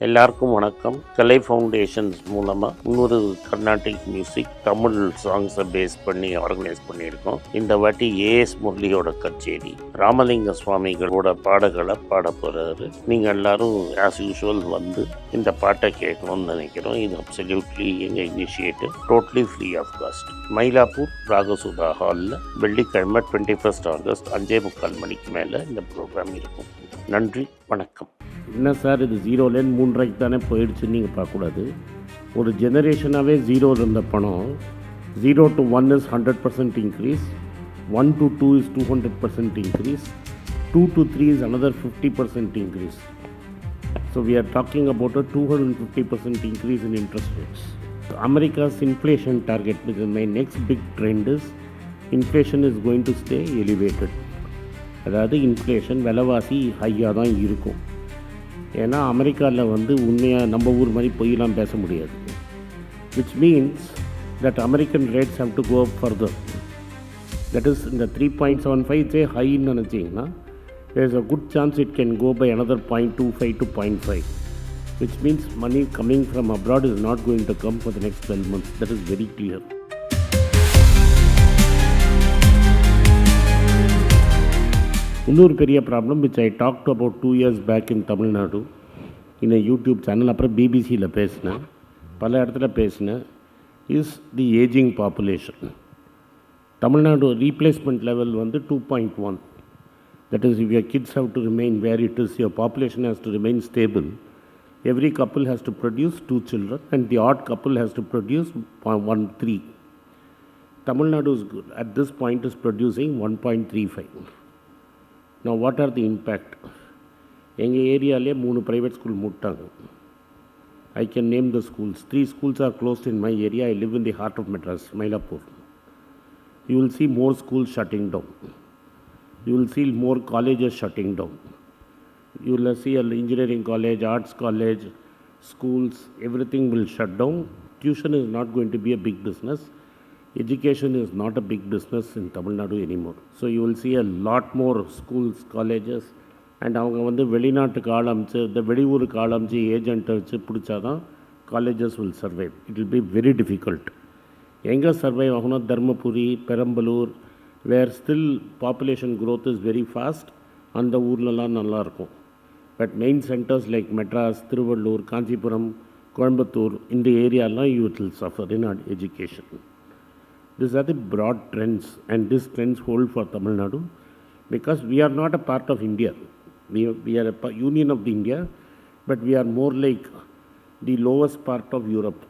எல்லாருக்கும் வணக்கம். கலை ஃபவுண்டேஷன்ஸ் மூலமாக இன்னொரு கர்நாடிக் மியூசிக் தமிழ் சாங்ஸை பேஸ் பண்ணி ஆர்கனைஸ் பண்ணியிருக்கோம். இந்த வாட்டி ஏஎஸ் முரளியோட கச்சேரி ராமலிங்க சுவாமிகளோட பாடல்களை பாட போகிறாரு. நீங்கள் எல்லாரும் ஆஸ் யூஷுவல் வந்து இந்த பாட்டை கேட்கணும்னு நினைக்கிறோம். இது அப்சல்யூட்லி எங்கள் initiative, totally free of cost. Mylapore Raga Sudha ஹாலில் வெள்ளிக்கிழமை 21 ஆகஸ்ட் 5:45 மணிக்கு மேலே இந்த ப்ரோக்ராம் இருக்கும். நன்றி, வணக்கம். என்ன சார் இது 0லேருந்து 3:30 தானே போயிடுச்சுன்னு நீங்கள் பார்க்கக்கூடாது. ஒரு ஜெனரேஷனாகவே 0 இருந்த பணம் 0 to 1 is 100% increase, 1 to 2 is 200% increase, 2 to 3 is another 50% increase. So we are talking about a 250% increase in interest rates. America's inflation target, which is my next big trend, is inflation is going to stay elevated. அதாவது inflation விலைவாசி ஹையாக தான் இருக்கும். ஏன்னா அமெரிக்காவில் வந்து உண்மையாக நம்ம ஊர் மாதிரி பொய்யெல்லாம் பேச முடியாது. Which means that American rates have to go up further. That is இந்த 3.75 ஹைன்னு நினச்சிங்கன்னா there is a good chance it can go by another 0.25 to 0.5, which means money coming from abroad is not going to come for the next 12 months. That is very clear. இன்னொரு பெரிய problem which I talked about 2 years back in Tamil Nadu in YouTube channel, அப்புறம் பிபிசியில் பேசினேன், பல இடத்துல பேசினேன், is the ageing population. Tamil Nadu replacement level வந்து 2.1. That is, if your kids have to remain where it is, your population has to remain stable. Every couple has to produce 2 children and the odd couple has to produce 3. Tamil Nadu is good. At this point is producing 1.35. Now what are the impact? எங்கள் ஏரியாவிலே 3 private school மூட்டாங்க. I can name the schools. 3 schools are closed in my area. I live in the heart of Madras, Mylapore. You will see more schools shutting down. You will see more colleges shutting down. You will see an engineering college, arts college, schools, everything will shut down. Tuition is not going to be a big business. Education is not a big business in Tamil Nadu anymore. So you will see a lot more schools, colleges, and அவங்க வந்து வெளிநாட்டுக்கு ஆரம்பிச்சு இந்த வெளியூருக்கு ஆரம்பிச்சு ஏஜென்ட்டை வச்சு பிடிச்சா தான் colleges will survive. It will be very difficult. எங்கே சர்வைவ் ஆகணும்? Dharmapuri, Perambalur, where still population growth is very fast, அந்த ஊர்லலாம் நல்லாயிருக்கும். But main centres like Madras, Tiruvallur, Kanchipuram, Coimbatore, இந்த ஏரியாலாம் you will suffer in education. These are the broad trends, and these trends hold for Tamil Nadu because we are not a part of India. We are a union of the India, but we are more like the lowest part of Europe.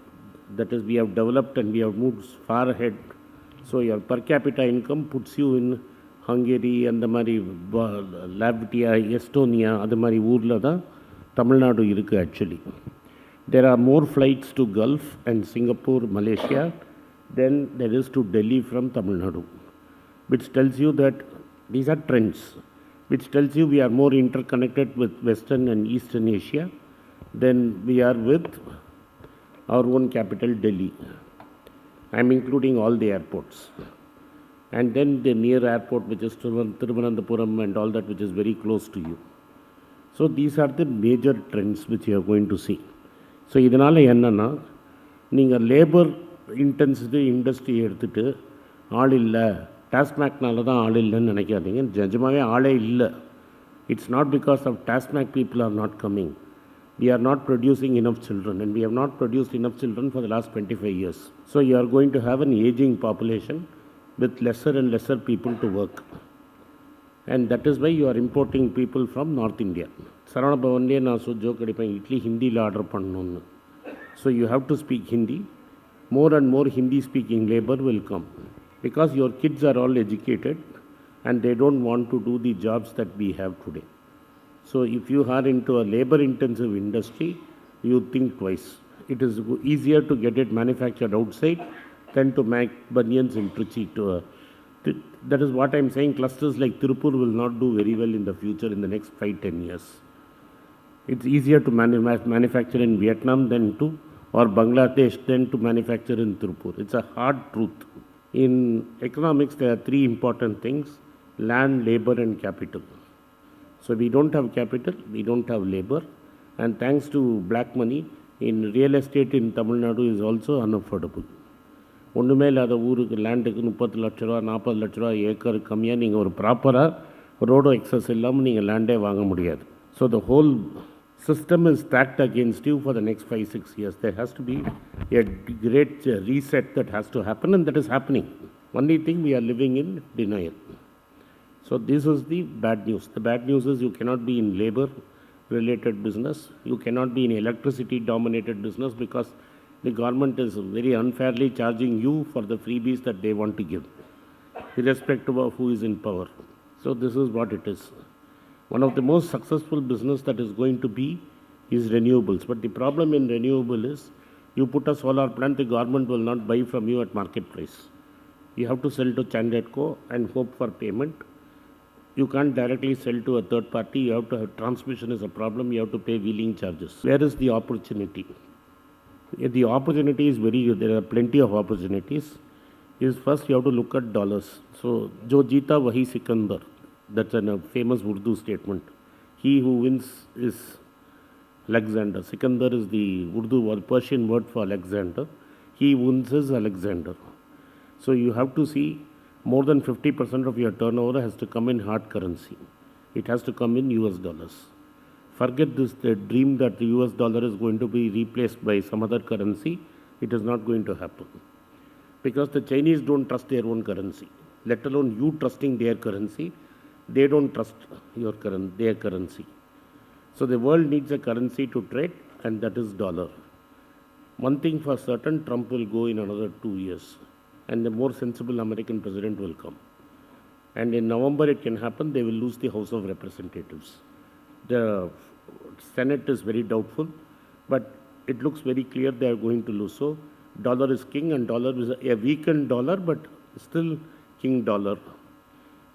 That is, we have developed and we have moved far ahead. So your per capita income puts you in Hungary and the mari Latvia, Estonia, the mari ஊரில் தான் தமிழ்நாடு இருக்குது. Actually, there are more flights to Gulf and Singapore, Malaysia then there is to Delhi from Tamil Nadu, which tells you that these are trends, which tells you we are more interconnected with Western and Eastern Asia than we are with our own capital Delhi. I am including all the airports. And then the near airport, which is Thiruvananthapuram and all that, which is very close to you. So these are the major trends which you are going to see. So இதனால் என்னன்னா, நீங்கள் labour intensity industry எடுத்துகிட்டு ஆள் இல்லை, டாஸ்மேக்னால தான் ஆள் இல்லைன்னு நினைக்காதீங்க. நிஜமாகவே ஆளே இல்லை. It's not because of TASMAC people are not coming. We are not producing enough children, and we have not produced enough children for the last 25 years. So you are going to have an aging population with lesser and lesser people to work. And that is why you are importing people from North India. சரவண பவன்லேயே நான் joke அடிப்பேன், இட்லி ஹிந்தியில் order பண்ணணுன்னு. So you have to speak Hindi. More and more Hindi speaking labor will come because your kids are all educated and they don't want to do the jobs that we have today. So if you are into a labor intensive industry, you think twice. It is easier to get it manufactured outside than to make bunions in Trichy. That is what I am saying. Clusters like Tirupur will not do very well in the future in the next 5-10 years. It's easier to manufacture in Vietnam than to or Bangladesh than to manufacture in Tirupur. It's a hard truth. In economics, there are 3 important things: land, labor and capital. So we don't have capital, we don't have labor, And thanks to black money, in real estate in Tamil Nadu is also unaffordable. ஒன்றுமே இல்லாத ஊருக்கு லேண்டுக்கு 30 லட்ச ரூபா 40 லட்ச ரூபா acre கம்மியாக நீங்கள் ஒரு ப்ராப்பராக ரோடு எக்ஸஸ் இல்லாமல் நீங்கள் லேண்டே வாங்க முடியாது. So the whole system is stacked against you for the next 5-6 years. There has to be a great reset that has to happen, and that is happening. Only thing, we are living in denial. So this is the bad news. The bad news is you cannot be in labor related business. You cannot be in electricity dominated business because the government is very unfairly charging you for the freebies that they want to give, irrespective of who is in power. So this is what it is. One of the most successful business that is going to be is renewables. But the problem in renewable is you put a solar plant, the government will not buy from you at market price. You have to sell to Chandetco and hope for payment. You can't directly sell to a third party. You have to have transmission is a problem. You have to pay wheeling charges. Where is the opportunity? The opportunity is very good. There are plenty of opportunities. Is first you have to look at dollars. So, Jo jeeta wahi Sikandar. That's a famous Urdu statement. He who wins is Alexander. Sikandar is the Urdu or Persian word for Alexander. He wins is Alexander. So you have to see more than 50% of your turnover has to come in hard currency. It has to come in US dollars. Forget this the dream that the US dollar is going to be replaced by some other currency. It is not going to happen. Because the Chinese don't trust their own currency, let alone you trusting their currency. They don't trust their currency. So the world needs a currency to trade, and that is dollar. One thing for certain, Trump will go in another 2 years, and the more sensible American president will come. And in November it can happen, they will lose the House of Representatives. The Senate is very doubtful, but it looks very clear they are going to lose. So dollar is king, and dollar is a weakened dollar, but still king dollar.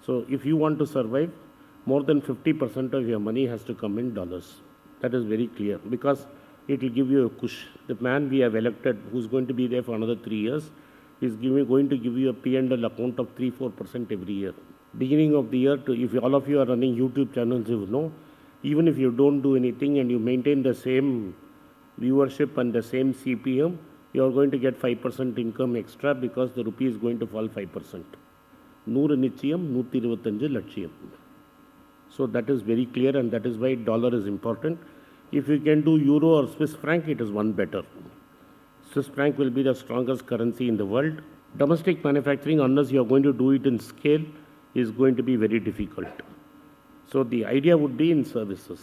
So if you want to survive, more than 50% of your money has to come in dollars. That is very clear, because it will give you a push. The man we have elected, who is going to be there for another 3 years, is going to give you a P&L account of 3-4% every year. Beginning of the year, if all of you are running YouTube channels, you know, even if you don't do anything and you maintain the same viewership and the same CPM, you are going to get 5% income extra because the rupee is going to fall 5%. 100 நிச்சயம் 125 லட்சியம். So that is very clear, and that is why dollar is important. If you can do euro or Swiss franc, it is one better. Swiss franc will be the strongest currency in the world. Domestic manufacturing, unless you are going to do it in scale, is going to be very difficult. So the idea would be in services.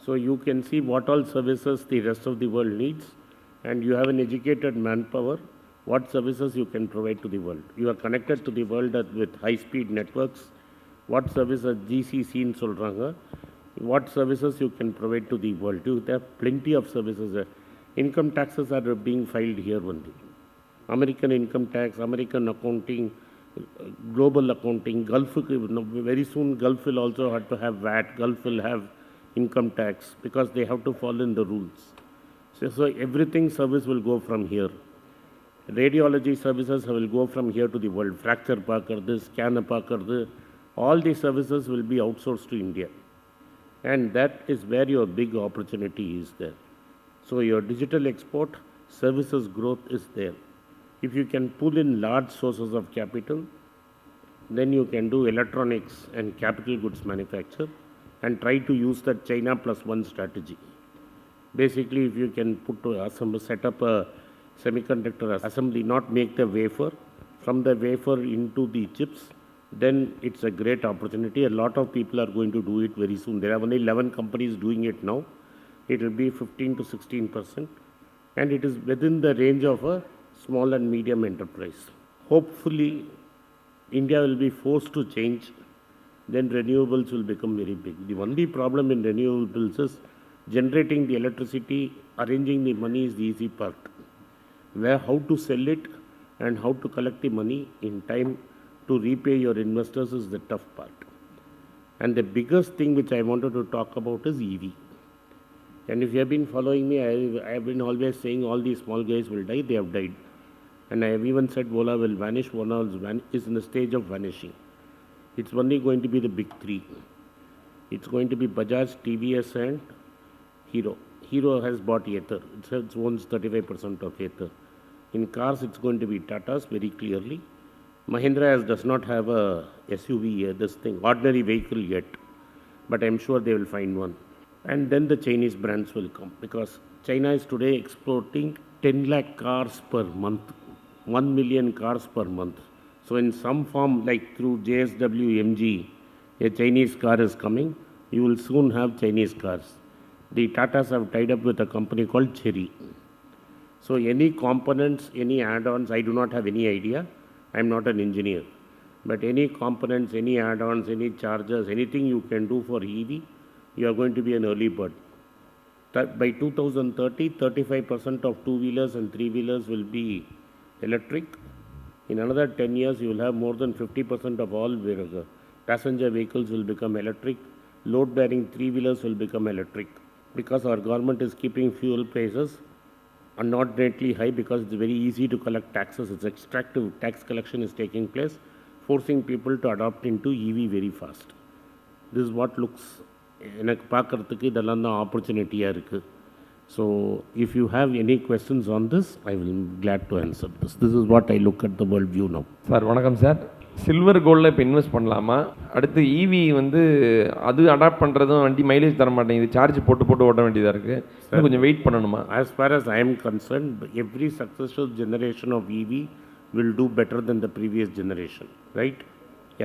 So you can see what all services the rest of the world needs, and you have an educated manpower. What services you can provide to the world. You are connected to the world with high-speed networks. What services GCC in சொல்றாங்க. What services you can provide to the world. You have plenty of services. Income taxes are being filed here only. American income tax, American accounting, global accounting, Gulf, very soon Gulf will also have to have VAT, Gulf will have income tax because they have to follow in the rules. So everything service will go from here. Radiology services will go from here to the world. Fracture பார்க்கறது, scan பார்க்கறது, all these services will be outsourced to India. And that is where your big opportunity is there. So your digital export, services growth is there. If you can pull in large sources of capital, then you can do electronics and capital goods manufacture and try to use that China plus one strategy. Basically, if you can set up a semiconductor assembly, not make the wafer, from the wafer into the chips, then it's a great opportunity. A lot of people are going to do it very soon. There are only 11 companies doing it now. It will be 15 to 16%, and it is within the range of a small and medium enterprise. Hopefully, India will be forced to change, then renewables will become very big. The only problem in renewables is generating the electricity, arranging the money is the easy part. Where how to sell it and how to collect the money in time to repay your investors is the tough part. And the biggest thing which I wanted to talk about is EV. And if you have been following me, I have been always saying all these small guys will die. They have died. And I have even said Ola will vanish. Ola is in the stage of vanishing. It's only going to be the big three. It's going to be Bajaj, TVS and Hero. Hero has bought Ather. It owns 35% of Ather. In cars, it's going to be Tata's very clearly. Mahindra does not have a SUV, this thing, ordinary vehicle yet. But I'm sure they will find one. And then the Chinese brands will come, because China is today exporting 10 lakh cars per month, 1 million cars per month. So in some form, like through JSW MG, a Chinese car is coming, you will soon have Chinese cars. The Tatas have tied up with a company called Chery. So any components, any add-ons, I do not have any idea. I am not an engineer. But any components, any add-ons, any chargers, anything you can do for EV, you are going to be an early bird. By 2030, 35% of two-wheelers and three-wheelers will be electric. In another 10 years, you will have more than 50% of all passenger vehicles will become electric. Load-bearing three-wheelers will become electric. Because our government is keeping fuel prices inordinately high, because it's very easy to collect taxes. It's extractive tax collection is taking place, forcing people to adopt into EV very fast. This is what looks, எனக்கு பார்க்குறதுக்கு இதெல்லாம் தான் ஆப்பர்ச்சுனிட்டியாக இருக்குது. So if you have any questions on this, I will be glad to answer this. This is what I look at the world view now. Sir வணக்கம் sir. Silver கோல்டில் இப்போ invest பண்ணலாமா? அடுத்து இவி வந்து அது அடாப்ட் பண்ணுறதும் வண்டி மைலேஜ் தர மாட்டேங்குது, சார்ஜ் போட்டு ஓட்ட வேண்டியதாக இருக்குது, கொஞ்சம் வெயிட் பண்ணணுமா? As far as I am concerned, every successful generation of EV will do better than the previous generation, right?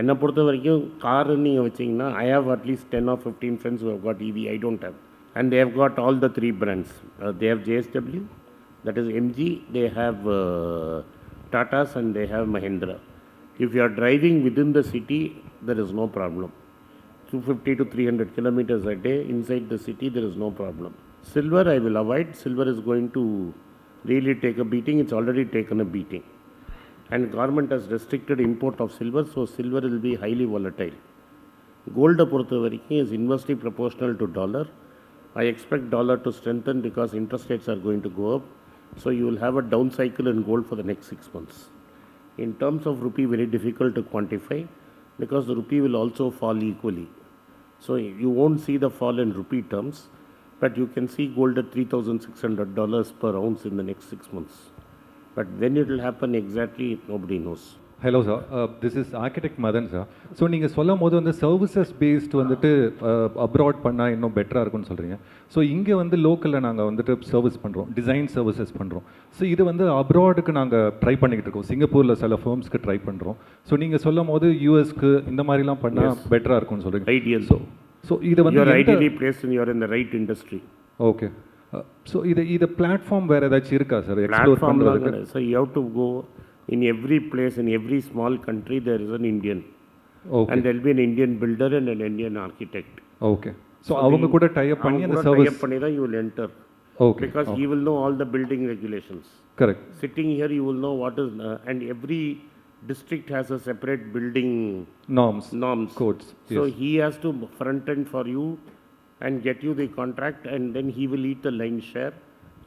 என்னை பொறுத்த வரைக்கும் காரு நீங்கள் வச்சிங்கன்னா, I have at least 10 or 15 friends who have got EV, I don't have. And they have got all the three brands. They have JSW, that is MG, they have Tatas, and they have Mahindra. If you are driving within the city, there is no problem. 250 to 300 kilometers a day inside the city, there is no problem. Silver, I will avoid. Silver is going to really take a beating. It's already taken a beating. And government has restricted import of silver, so silver will be highly volatile. Gold is inversely proportional to dollar. I expect dollar to strengthen because interest rates are going to go up. So you will have a down cycle in gold for the next 6 months. In terms of rupee, very difficult to quantify because the rupee will also fall equally. So you won't see the fall in rupee terms, but you can see gold at $3,600 per ounce in the next 6 months. But when it will happen exactly, nobody knows. Hello sir, this is architect Madan sir. So நீங்கள் சொல்லும் போது வந்து services based வந்துட்டு abroad பண்ணால் இன்னும் பெட்டராக இருக்கும்னு சொல்கிறீங்க. ஸோ இங்கே வந்து லோக்கலில் நாங்கள் வந்துட்டு சர்வீஸ் பண்ணுறோம், டிசைன் சர்வீசஸ் பண்ணுறோம். ஸோ இது வந்து அப்ராடுக்கு நாங்கள் ட்ரை பண்ணிக்கிட்டு இருக்கோம், சிங்கப்பூரில் சில ஃபர்ம்ஸ்க்கு ட்ரை பண்ணுறோம். ஸோ நீங்கள் சொல்லும் போது யூஎஸ்க்கு இந்த மாதிரிலாம் பண்ணால் பெட்டராக இருக்கும்னு சொல்கிறீங்க. ஐடியல். ஸோ இது வந்து ideally placed in your in the right industry. Okay. So இது பிளாட்ஃபார்ம் வேறு ஏதாச்சும் இருக்கா சார் எக்ஸ்ப்ளோர் பண்ணுறதுக்கு? So you have to go. In every place, in every small country, there is an Indian. Okay. And there will be an Indian builder and an Indian architect. Okay. So avanga kuda tie up panni and the service. Tie up panni da you will enter. Okay. Because he will know all the building regulations. Correct. Sitting here, you will know what is, and every district has a separate building norms, codes. So yes. He has to front end for you and get you the contract, and then he will eat the line share.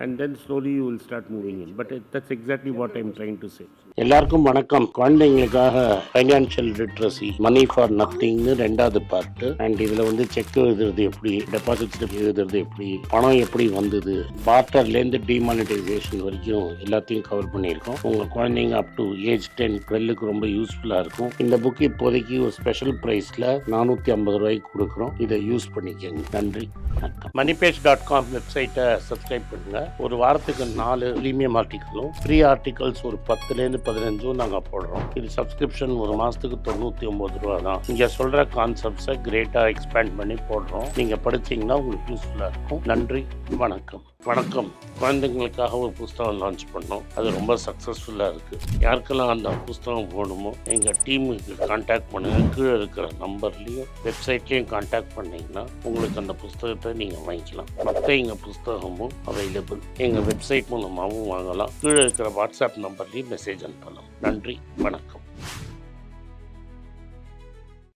And then slowly you will start moving in. But that's exactly what I'm trying to say. எல்லாருக்கும் வணக்கம். குழந்தைங்களுக்காக financial literacy, money for நத்திங்னு 2வது part. And இதில் வந்து check எழுதுறது எப்படி, deposit slip எழுதுறது எப்படி, பணம் எப்படி வந்தது, பார்ட்டர்லேருந்து டிமானிட்டைசேஷன் வரைக்கும் எல்லாத்தையும் கவர் பண்ணியிருக்கோம். உங்கள் குழந்தைங்க அப் டு ஏஜ் 10, 12க்கு ரொம்ப யூஸ்ஃபுல்லாக இருக்கும். இந்த புக்கு இப்போதைக்கு ஒரு ஸ்பெஷல் ப்ரைஸில் 450 ரூபாய்க்கு கொடுக்குறோம். இதை யூஸ் பண்ணிக்கோங்க. நன்றி, வணக்கம். moneypage.com வெப்சைட்டை சப்ஸ்கிரைப் பண்ணுங்கள். ஒரு வாரத்துக்கு 4 ப்ரீமியம் ஆர்டிக்கலும் ஃப்ரீ ஆர்டிகல்ஸ் ஒரு 10லேருந்து 15 நாங்கள் போடுறோம். இது சப்ஸ்கிரிப்ஷன் ஒரு மாதத்துக்கு 99 ரூபா தான். இங்கே சொல்கிற கான்செப்ட்ஸை கிரேட்டாக எக்ஸ்பேண்ட் பண்ணி போடுறோம். நீங்கள் படித்தீங்கன்னா உங்களுக்கு யூஸ்ஃபுல்லாக இருக்கும். நன்றி, வணக்கம். குழந்தைங்களுக்காக ஒரு புஸ்தகம் லான்ச் பண்ணோம். அது ரொம்ப சக்ஸஸ்ஃபுல்லாக இருக்குது. யாருக்கெல்லாம் அந்த புஸ்தகம் போகணுமோ எங்கள் டீமுக்கு கான்டாக்ட் பண்ணுங்கள். கீழே இருக்கிற நம்பர்லேயும் வெப்சைட்லேயும் கான்டாக்ட் பண்ணிங்கன்னா உங்களுக்கு அந்த புஸ்தகத்தை நீங்கள் வாங்கிக்கலாம். மற்ற எங்கள் புஸ்தகமும் அவைலபிள். எங்கள் வெப்சைட் மூலமாகவும் வாங்கலாம். கீழே இருக்கிற வாட்ஸ்அப் நம்பர்லேயும் மெசேஜ் அனுப்பலாம். நன்றி, வணக்கம்.